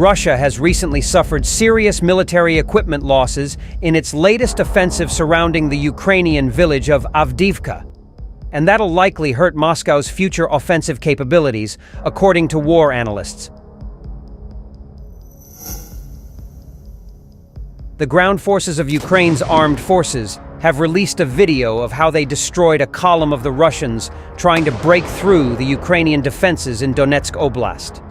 Russia has recently suffered serious military equipment losses in its latest offensive surrounding the Ukrainian village of Avdеевка, and that'll likely hurt Moscow's future offensive capabilities, according to war analysts. The ground forces of Ukraine's armed forces have released a video of how they destroyed a column of the Russians trying to break through the Ukrainian defenses in Donetsk Oblast.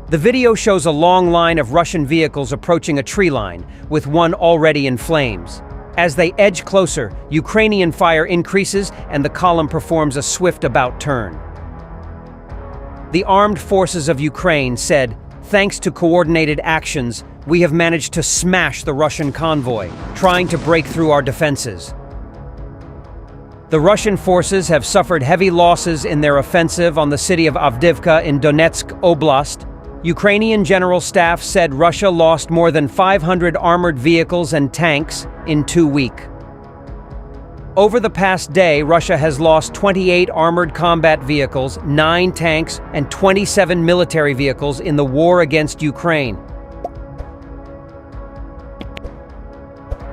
The video shows a long line of Russian vehicles approaching a tree line, with one already in flames. As they edge closer, Ukrainian fire increases and the column performs a swift about turn. The armed forces of Ukraine said, "Thanks to coordinated actions, we have managed to smash the Russian convoy, trying to break through our defenses." The Russian forces have suffered heavy losses in their offensive on the city of Avdеевка in Donetsk Oblast. Ukrainian General Staff said Russia lost more than 500 armored vehicles and tanks in 2 weeks. Over the past day, Russia has lost 28 armored combat vehicles, 9 tanks, and 27 military vehicles in the war against Ukraine.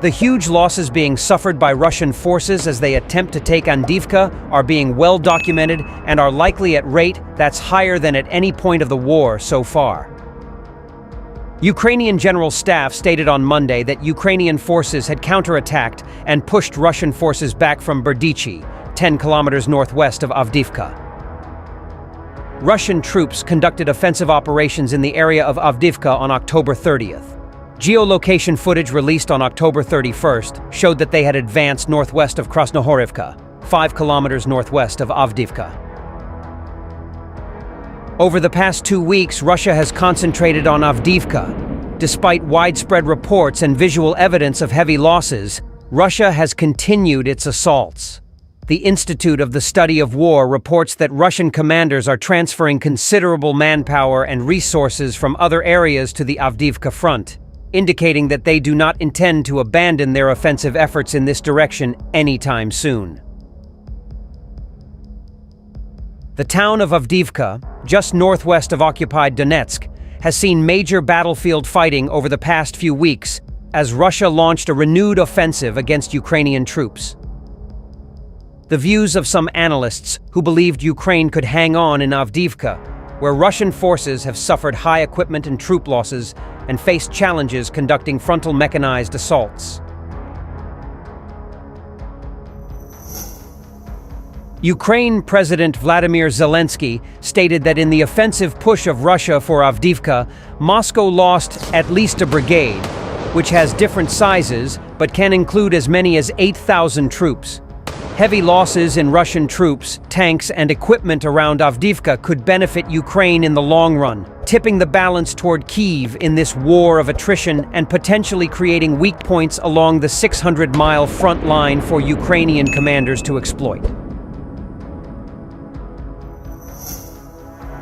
The huge losses being suffered by Russian forces as they attempt to take Avdеевка are being well documented and are likely at rate that's higher than at any point of the war so far. Ukrainian General Staff stated on Monday that Ukrainian forces had counterattacked and pushed Russian forces back from Berdichi, 10 kilometers northwest of Avdеевка. Russian troops conducted offensive operations in the area of Avdеевка on October 30th. Geolocation footage released on October 31st showed that they had advanced northwest of Krasnohorivka, 5 kilometers northwest of Avdеевка. Over the past 2 weeks, Russia has concentrated on Avdеевка. Despite widespread reports and visual evidence of heavy losses, Russia has continued its assaults. The Institute of the Study of War reports that Russian commanders are transferring considerable manpower and resources from other areas to the Avdеевка front, indicating that they do not intend to abandon their offensive efforts in this direction anytime soon. The town of Avdеевка, just northwest of occupied Donetsk, has seen major battlefield fighting over the past few weeks as Russia launched a renewed offensive against Ukrainian troops. The views of some analysts who believed Ukraine could hang on in Avdеевка, where Russian forces have suffered high equipment and troop losses and faced challenges conducting frontal mechanized assaults. Ukraine President Vladimir Zelensky stated that in the offensive push of Russia for Avdеевка, Moscow lost at least a brigade, which has different sizes but can include as many as 8,000 troops. Heavy losses in Russian troops, tanks, and equipment around Avdеевка could benefit Ukraine in the long run, tipping the balance toward Kyiv in this war of attrition and potentially creating weak points along the 600-mile front line for Ukrainian commanders to exploit.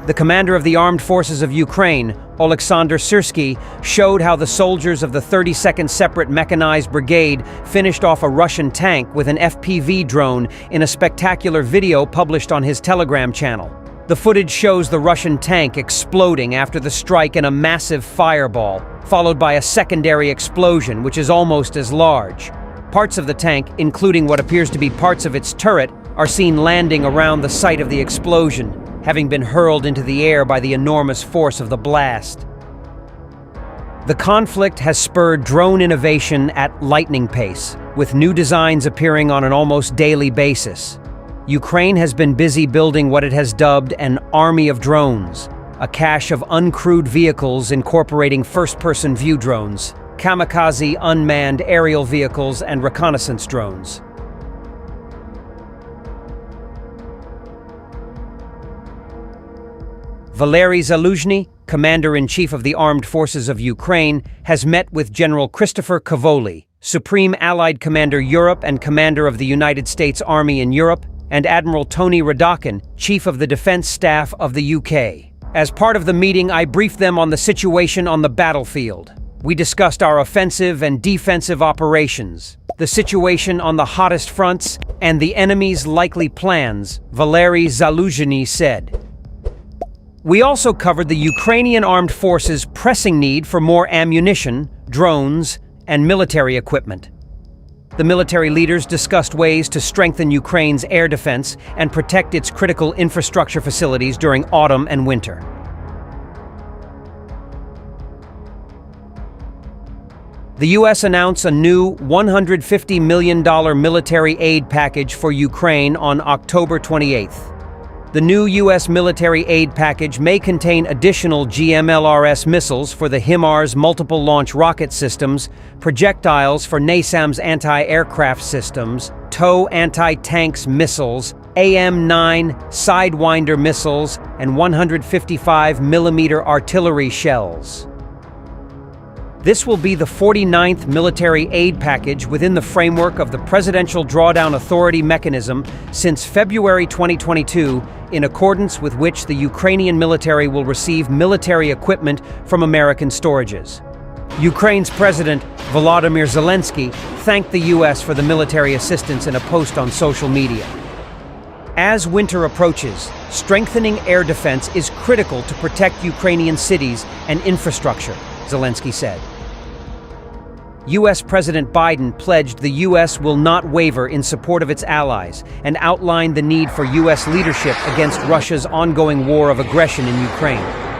The commander of the Armed Forces of Ukraine, Oleksandr Syrsky, showed how the soldiers of the 32nd Separate Mechanized Brigade finished off a Russian tank with an FPV drone in a spectacular video published on his Telegram channel. The footage shows the Russian tank exploding after the strike in a massive fireball, followed by a secondary explosion which is almost as large. Parts of the tank, including what appears to be parts of its turret, are seen landing around the site of the explosion, having been hurled into the air by the enormous force of the blast. The conflict has spurred drone innovation at lightning pace, with new designs appearing on an almost daily basis. Ukraine has been busy building what it has dubbed an army of drones, a cache of uncrewed vehicles incorporating first-person view drones, kamikaze unmanned aerial vehicles, and reconnaissance drones. Valery Zaluzhny, Commander-in-Chief of the Armed Forces of Ukraine, has met with General Christopher Cavoli, Supreme Allied Commander Europe and Commander of the United States Army in Europe, and Admiral Tony Radakin, Chief of the Defense Staff of the UK. As part of the meeting, I briefed them on the situation on the battlefield. We discussed our offensive and defensive operations, the situation on the hottest fronts, and the enemy's likely plans, Valery Zaluzhny said. We also covered the Ukrainian armed forces' pressing need for more ammunition, drones, and military equipment. The military leaders discussed ways to strengthen Ukraine's air defense and protect its critical infrastructure facilities during autumn and winter. The U.S. announced a new $150 million military aid package for Ukraine on October 28th. The new U.S. military aid package may contain additional GMLRS missiles for the HIMARS multiple launch rocket systems, projectiles for NASAMS anti-aircraft systems, TOW anti-tanks missiles, AM-9 Sidewinder missiles, and 155mm artillery shells. This will be the 49th military aid package within the framework of the Presidential Drawdown Authority mechanism since February 2022, in accordance with which the Ukrainian military will receive military equipment from American storages. Ukraine's President Volodymyr Zelensky thanked the U.S. for the military assistance in a post on social media. As winter approaches, strengthening air defense is critical to protect Ukrainian cities and infrastructure, Zelensky said. U.S. President Biden pledged the U.S. will not waver in support of its allies and outlined the need for U.S. leadership against Russia's ongoing war of aggression in Ukraine.